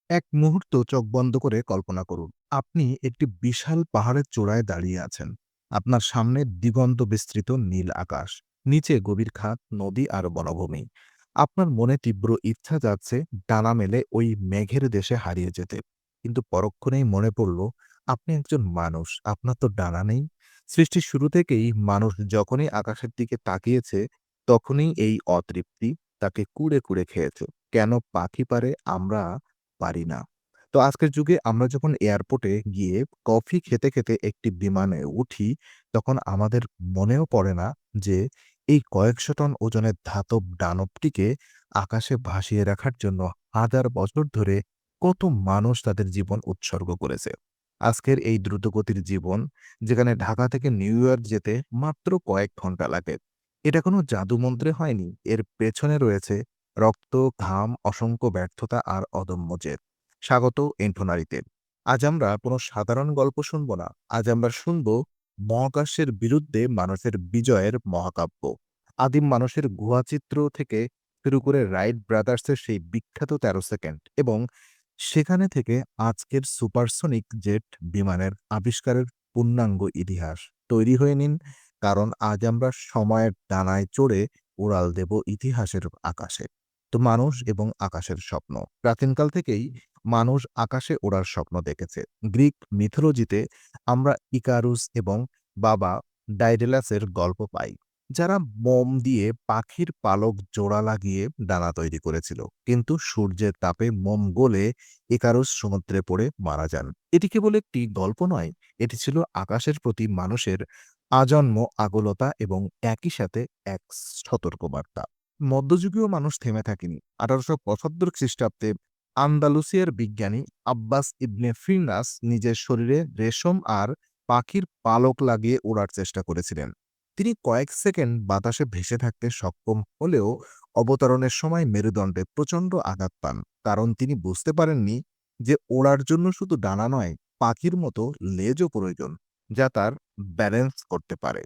এক মুহূর্ত চোখ বন্ধ করে কল্পনা করুন। আপনি একটি বিশাল পাহাড়ের চূড়ায় দাঁড়িয়ে আছেন। আপনার সামনে দিগন্ত বিস্তৃত নীল আকাশ। নিচে গভীর খাত, নদী আর বনভূমি। আপনার মনে তীব্র ইচ্ছা যাচ্ছে ডানা মেলে ওই মেঘের দেশে হারিয়ে যেতে। কিন্তু পরক্ষণেই মনে পড়ল, আপনি একজন মানুষ, আপনার তো ডানা নেই। সৃষ্টির শুরু থেকেই মানুষ যখনই আকাশের দিকে তাকিয়েছে, তখনই এই অতৃপ্তি তাকে কুড়ে কুড়ে খেয়েছে। কেন পাখি পারে, আমরা পারি না। তো আজকের যুগে আমরা যখন এয়ারপোর্টে গিয়ে কফি খেতে, খেতে একটি বিমানে উঠি, তখন আমাদের মনেও পড়ে না যে এই কয়েকশো টন ওজনের ধাতব দানবটিকে আকাশে ভাসিয়ে রাখার জন্য হাজার বছর ধরে কত মানুষ তাদের জীবন উৎসর্গ করেছে। আজকের এই দ্রুতগতির জীবন, যেখানে ঢাকা থেকে নিউ ইয়র্ক যেতে মাত্র কয়েক ঘন্টা লাগে, এটা কোনো জাদুমন্ত্রে হয়নি। এর পেছনে রয়েছে রক্ত, ঘাম, অসংখ্য ব্যর্থতা আর অদম্য জেদ। স্বাগত ইনফোনারিতে। আজ আমরা কোনো সাধারণ গল্প শুনব না। আজ আমরা শুনব মহাকাশের বিরুদ্ধে মানুষের বিজয়ের মহাকাব্য। আদিম মানুষের গুহাচিত্র থেকে শুরু করে রাইট ব্রাদার্সের সেই বিখ্যাত ১৩ সেকেন্ড এবং সেখানে থেকে আজকের সুপারসনিক জেট বিমানের আবিষ্কারের পূর্ণাঙ্গ ইতিহাস। তৈরি হয়ে নিন, কারণ আজ আমরা সময়ের ডানায় চড়ে উড়াল দেব ইতিহাসের আকাশে। তো মানুষ এবং আকাশের স্বপ্ন। প্রাচীনকাল থেকেই মানুষ আকাশে ওড়ার স্বপ্ন দেখেছে। গ্রিক মিথোলজিতে আমরা ইকারুস এবং বাবা ডাইডেলাসের গল্প পাই, যারা মোম দিয়ে পাখির পালক জোড়া লাগিয়ে ডানা তৈরি করেছিল। কিন্তু সূর্যের তাপে মোম গলে ইকারুস সমুদ্রে পড়ে মারা যান। এটি কেবল একটি গল্প নয়, এটি ছিল আকাশের প্রতি মানুষের আজন্ম আগলতা এবং একই সাথে এক সতর্কবার্তা। মধ্যযুগীয় মানুষ থেমে থাকেনি। ১৮৭৫ খ্রিস্টাব্দে আন্দালুসিয়ার বিজ্ঞানী আব্বাস ইবনে ফিরনাস নিজের শরীরে রেশম আর পাখির পালক লাগিয়ে ওড়ার চেষ্টা করেছিলেন। তিনি কয়েক সেকেন্ড বাতাসে ভেসে থাকতে সক্ষম হলেও অবতরণের সময় মেরুদণ্ডে প্রচণ্ড আঘাত পান, কারণ তিনি বুঝতে পারেননি যে ওড়ার জন্য শুধু ডানা নয়, পাখির মতো লেজও প্রয়োজন, যা তার ব্যালেন্স করতে পারে।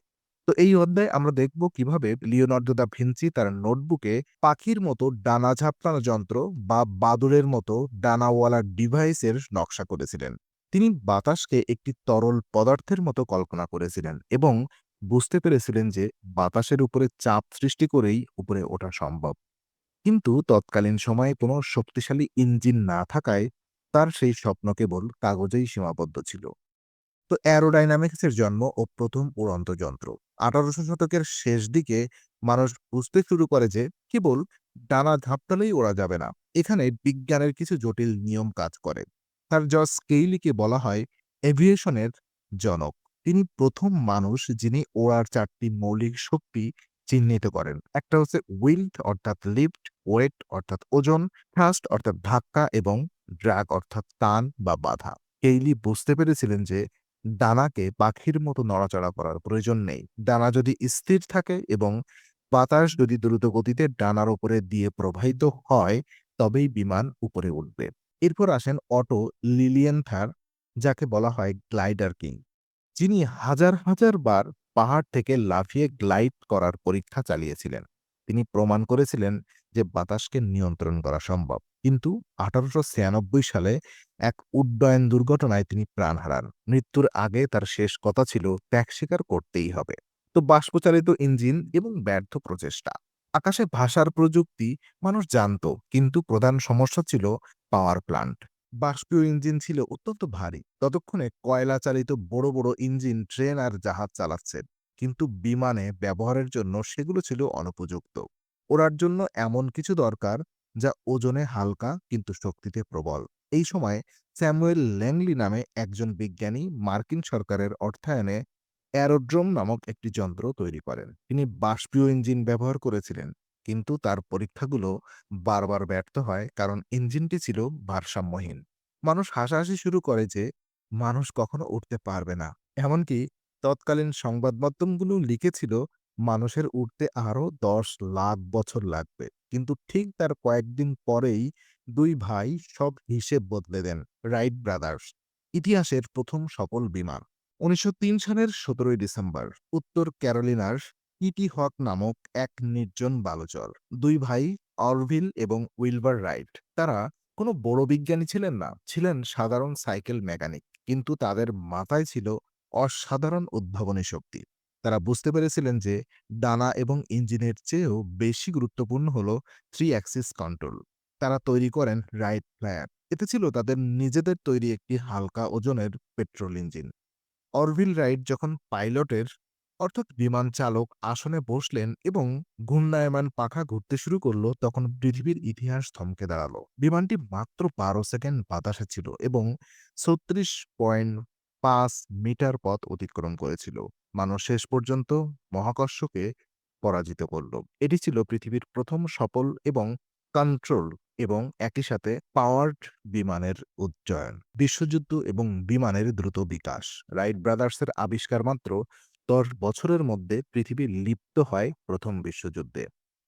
তো এই অধ্যায়ে আমরা দেখব কিভাবে লিওনার্দো দা ভিঞ্চি তার নোটবুকে পাখির মতো ডানা ঝাপটানো যন্ত্র বা বাদুড়ের মতো ডানাওয়ালা ডিভাইসের নকশা করেছিলেন। তিনি বাতাসকে একটি তরল পদার্থের মতো কল্পনা করেছিলেন এবং বুঝতে পেরেছিলেন যে বাতাসের উপরে চাপ সৃষ্টি করেই উপরে ওঠা সম্ভব। কিন্তু তৎকালীন সময়ে কোনো শক্তিশালী ইঞ্জিন না থাকায় তার সেই স্বপ্ন কেবল কাগজেই সীমাবদ্ধ ছিল। তো অ্যারোডাইনামিক্সের জন্ম ও প্রথম উড়ন্ত যন্ত্র। ১৮০০ শতকের শেষ দিকে মানুষ বুঝতে শুরু করে যে কেবল ডানা ঝাপটালেই ওড়া যাবে না। এখানে বিজ্ঞানের কিছু জটিল নিয়ম কাজ করে। স্যার জর্জ কেইলিকে বলা হয় এভিয়েশনের জনক। তিনি প্রথম মানুষ যিনি ওড়ার ৪টি মৌলিক শক্তি চিহ্নিত করেন। একটা হচ্ছে উইন্ড অর্থাৎ লিফট, ওয়েট অর্থাৎ ওজন, থ্রাস্ট অর্থাৎ ধাক্কা এবং ড্র্যাগ অর্থাৎ টান বা বাধা। কেইলি বুঝতে পেরেছিলেন যে ডানাকে পাখির মতো নড়াচড়া করার প্রয়োজন নেই। ডানা যদি স্থির থাকে এবং বাতাস যদি দ্রুত গতিতে ডানার উপরে দিয়ে প্রবাহিত হয়, তবেই বিমান উপরে উঠবে। এরপর আসেন অটো লিলিয়েন্থার, যাকে বলা হয় গ্লাইডার কিং, যিনি হাজার হাজার বার পাহাড় থেকে লাফিয়ে গ্লাইড করার পরীক্ষা চালিয়েছিলেন। তিনি প্রমাণ করেছিলেন যে বাতাসকে নিয়ন্ত্রণ করা সম্ভব। কিন্তু ১৮৯৬ সালে এক উড্ডয়ন দুর্ঘটনায় তিনি প্রাণ হারান। মৃত্যুর আগে তার শেষ কথা ছিল ত্যাগ স্বীকার করতেই হবে। তো বাষ্পচালিত ইঞ্জিন এবং ব্যর্থ প্রচেষ্টা। আকাশে ভাষার প্রযুক্তি মানুষ জানত, কিন্তু প্রধান সমস্যা ছিল পাওয়ার প্ল্যান্ট। বাষ্পীয় ইঞ্জিন ছিল অত্যন্ত ভারী। ততক্ষণে কয়লা চালিত বড় বড় ইঞ্জিন ট্রেন আর জাহাজ চালাচ্ছেন, কিন্তু বিমানে ব্যবহারের জন্য সেগুলো ছিল অনুপযুক্ত। ওড়ার জন্য এমন কিছু দরকার যা ওজনে হালকা কিন্তু শক্তিতে প্রবল। এই সময় স্যামুয়েল ল্যাংলি নামে একজন বিজ্ঞানী মার্কিন সরকারের অর্থায়নে অ্যারোড্রোম নামক একটি যন্ত্র তৈরি করেন। তিনি বাষ্পীয় ইঞ্জিন ব্যবহার করেছিলেন, কিন্তু তার পরীক্ষাগুলো বারবার ব্যর্থ হয়, কারণ ইঞ্জিনটি ছিল ভারসাম্যহীন। মানুষ হাসাহাসি শুরু করে যে মানুষ কখনো উঠতে পারবে না। এমনকি তৎকালীন সংবাদ মাধ্যমগুলো লিখেছিল মানুষের উঠতে আরও ১০ লাখ বছর লাগবে। কিন্তু ঠিক তার কয়েকদিন পরেই দুই ভাই সব হিসেব বদলে দেন। রাইট ব্রাদার্স, ইতিহাসের প্রথম সফল বিমান। ১৯০৩ সালের ১৭ই ডিসেম্বর উত্তর ক্যারোলিনার কিটি হক নামক এক নির্জন বালুচর। দুই ভাই অরভিল এবং উইলবার রাইট, তারা কোনো বড় বিজ্ঞানী ছিলেন না, ছিলেন সাধারণ সাইকেল মেকানিক। কিন্তু তাদের মাথায় ছিল অসাধারণ উদ্ভাবনী শক্তি। তারা বুঝতে পেরেছিলেন যে ডানা এবং ইঞ্জিনের চেয়েও বেশি গুরুত্বপূর্ণ হলো থ্রি অ্যাক্সিস কন্ট্রোল। তারা তৈরি করেন রাইট ফ্লায়ার। এতে ছিল তাদের নিজেদের তৈরি একটি হালকা ওজনের পেট্রোল ইঞ্জিন। অরভিল রাইট যখন পাইলটের অর্থাৎ বিমান চালক আসনে বসলেন এবং ঘূর্ণায়মান পাখা ঘুরতে শুরু করলো, তখন পৃথিবীর ইতিহাস থমকে দাঁড়ালো। বিমানটি মাত্র 12 সেকেন্ড বাতাসে ছিল এবং 36.5 মিটার পথ অতিক্রম করেছিল। মানুষ শেষ পর্যন্ত মহাকর্ষকে পরাজিত করল। এটি ছিল পৃথিবীর প্রথম সফল এবং কন্ট্রোল এবং একই সাথে পাওয়ার্ড বিমানের উজ্জয়ন। বিশ্বযুদ্ধ এবং বিমানের দ্রুত বিকাশ। রাইট ব্রাদার্সের আবিষ্কার মাত্র 10 বছরের মধ্যে পৃথিবী লিপ্ত হয় প্রথম বিশ্বযুদ্ধে।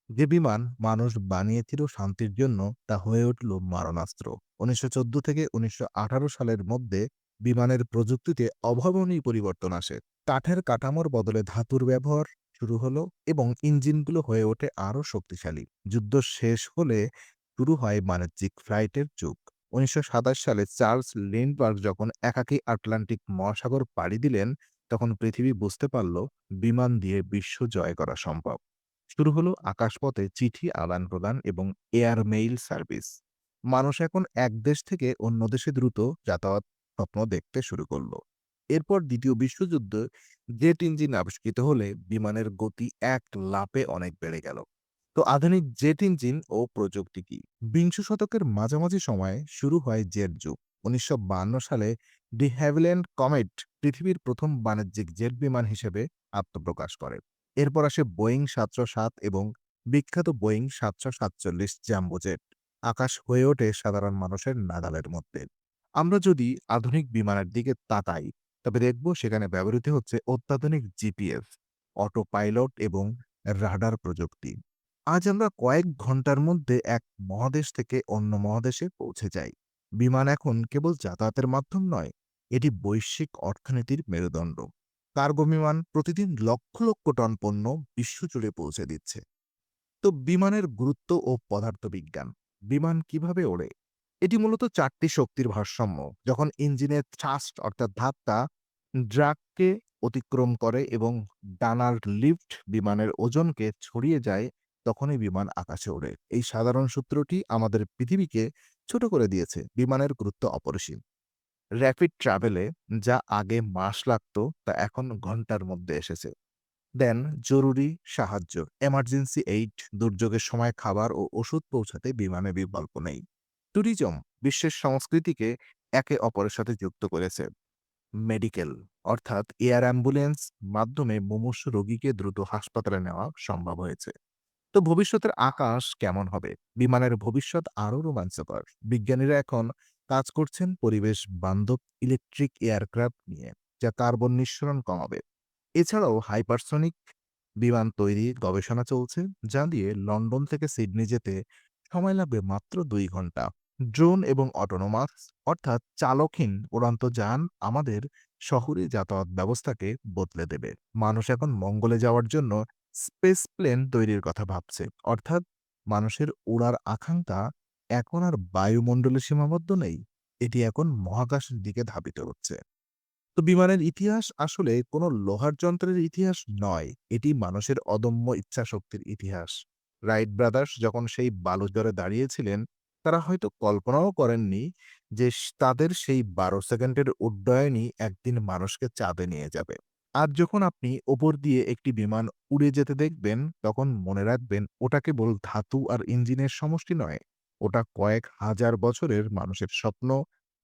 যে বিমান মানুষ বানিয়েছিল শান্তির জন্য, তা হয়ে উঠল মারণাস্ত্র। 1914 থেকে 1918 সালের মধ্যে বিমানের প্রযুক্তিতে অভাবনীয় পরিবর্তন আসে। কাঠের কাঠামোর বদলে ধাতুর ব্যবহার শুরু হলো এবং ইঞ্জিনগুলো হয়ে ওঠে আরও শক্তিশালী। যুদ্ধ শেষ হলে শুরু হয় বাণিজ্যিক ফ্লাইটের যুগ। 1927 সালে চার্লস লিন্ডবার্গ যখন একাকী আটলান্টিক মহাসাগর পাড়ি দিলেন, তখন পৃথিবী বুঝতে পারল বিমান দিয়ে বিশ্ব জয় করা সম্ভব। শুরু হলো আকাশপথে চিঠি আদান-প্রদান এবং এয়ার মেইল সার্ভিস। মানুষ এখন এক দেশ থেকে অন্য দেশে দ্রুত যাতায়াত স্বপ্ন দেখতে শুরু করল। এরপর দ্বিতীয় বিশ্বযুদ্ধ জেট ইঞ্জিন আবিষ্কৃত হলে বিমানের গতি এক লাফে অনেক বেড়ে গেল। তো আধুনিক জেট ইঞ্জিন ও প্রযুক্তি কি? বিংশ শতকের মাঝামাঝি সময়ে শুরু হয় জেট যুগ। 1952 সালে ডি হ্যাভিল্যান্ড কমেট পৃথিবীর প্রথম বাণিজ্যিক জেট বিমান হিসেবে আত্মপ্রকাশ করে। এরপর আসে বোয়িং 707 এবং বিখ্যাত বোয়িং 747 জাম্বো জেট। আকাশ হয়ে ওঠে সাধারণ মানুষের নাগালের মধ্যে। আমরা যদি আধুনিক বিমানের দিকে তাকাই, তবে দেখব সেখানে ব্যবহৃত হচ্ছে অত্যাধুনিক জিপিএস, অটো পাইলট এবং রাডার প্রযুক্তি। আজ আমরা কয়েক ঘন্টার মধ্যে এক মহাদেশ থেকে অন্য মহাদেশে পৌঁছে যাই। বিমান এখন কেবল যাতায়াতের মাধ্যম নয়, এটি বৈশ্বিক অর্থনীতির মেরুদণ্ড। কার্গো বিমান প্রতিদিন লক্ষ লক্ষ টন পণ্য বিশ্বজুড়ে পৌঁছে দিচ্ছে। তো বিমানের গুরুত্ব ও পদার্থবিজ্ঞান। বিমান কিভাবে ওড়ে? এটি মূলত 4টি শক্তির ভারসাম্য। যখন ইঞ্জিনের থ্রাস্ট অর্থাৎ ধাক্কা ড্রাগকে অতিক্রম করে এবং ডানার লিফট বিমানের ওজনকে ছড়িয়ে যায়, তখনই বিমান আকাশে ওড়ে। এই সাধারণ সূত্রটি আমাদের পৃথিবীকে ছোট করে দিয়েছে। বিমানের গুরুত্ব অপরিসীম। র‍্যাপিড ট্রাভেলে যা আগে মাস লাগত, তা এখন ঘন্টার মধ্যে এসেছে। দেন জরুরি সাহায্য, এমার্জেন্সি এইড, দুর্যোগের সময় খাবার ও ওষুধ পৌঁছাতে বিমানে বিকল্প নেই। ট্যুরিজম বিশ্বের সংস্কৃতিকে একে অপরের সাথে যুক্ত করেছে। মেডিকেল অর্থাৎ এয়ার অ্যাম্বুলেন্স মাধ্যমে মুমূর্ষু রোগীকে দ্রুত হাসপাতালে নেওয়া সম্ভব হয়েছে। তো ভবিষ্যতের আকাশ কেমন হবে? বিমানের ভবিষ্যৎ আরও রোমাঞ্চকর। বিজ্ঞানীরা এখন কাজ করছেন পরিবেশ বান্ধব ইলেকট্রিক এয়ারক্রাফট নিয়ে, যা কার্বন নিঃসরণ কমাবে। এছাড়াও হাইপারসনিক বিমান তৈরির গবেষণা চলছে, যা দিয়ে লন্ডন থেকে সিডনি যেতে সময় লাগবে মাত্র 2 ঘন্টা। ড্রোন এবং অটোনোমাস অর্থাৎ চালকহীন উড়ান্ত যান আমাদের শহুরে যাতায়াত ব্যবস্থাকে বদলে দেবে। মানুষ এখন মঙ্গলে যাওয়ার জন্য স্পেস প্লেন তৈরির কথা ভাবছে। অর্থাৎ মানুষের উড়ার আকাঙ্ক্ষা এখন আর বায়ুমণ্ডলে সীমাবদ্ধ নেই, এটি এখন মহাকাশের দিকে ধাবিত হচ্ছে। তো বিমানের ইতিহাস আসলে কোনো লোহার যন্ত্রের ইতিহাস নয়, এটি মানুষের অদম্য ইচ্ছাশক্তির ইতিহাস। রাইট ব্রাদার্স যখন সেই বালুচরে দাঁড়িয়েছিলেন, তারা হয়তো কল্পনাও করেননি যে তাদের সেই 12 সেকেন্ডের উড্ডয়নই একদিন মানুষকে চাঁদে নিয়ে যাবে। আর যখন আপনি ওপর দিয়ে একটি বিমান উড়ে যেতে দেখবেন, তখন মনে রাখবেন ওটা কেবল ধাতু আর ইঞ্জিনের সমষ্টি নয়, ওটা কয়েক হাজার বছরের মানুষের স্বপ্ন,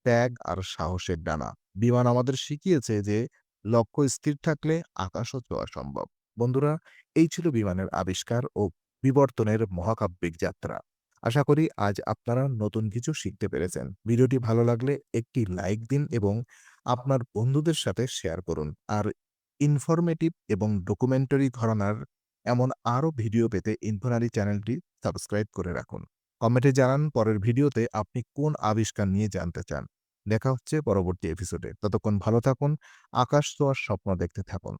ত্যাগ আর সাহসের ডানা। বিমান আমাদের শিখিয়েছে যে লক্ষ্য স্থির থাকলে আকাশও ছোঁয়া সম্ভব। বন্ধুরা, এই ছিল বিমানের আবিষ্কার ও বিবর্তনের মহাকাব্যিক যাত্রা। আশা করি আজ আপনারা নতুন কিছু শিখতে পেরেছেন। ভিডিওটি ভালো লাগলে একটি লাইক দিন এবং আপনার বন্ধুদের সাথে শেয়ার করুন। আর ইনফরমেটিভ এবং ডকুমেন্টারি ঘরানার এমন আরও ভিডিও পেতে ইনফোনারি চ্যানেলটি সাবস্ক্রাইব করে রাখুন। কমেন্টে জানান পরের ভিডিওতে আপনি কোন আবিষ্কার নিয়ে জানতে চান। দেখা হচ্ছে পরবর্তী এপিসোডে। ততক্ষণ ভালো থাকুন, আকাশ ছোঁয়ার স্বপ্ন দেখতে থাকুন।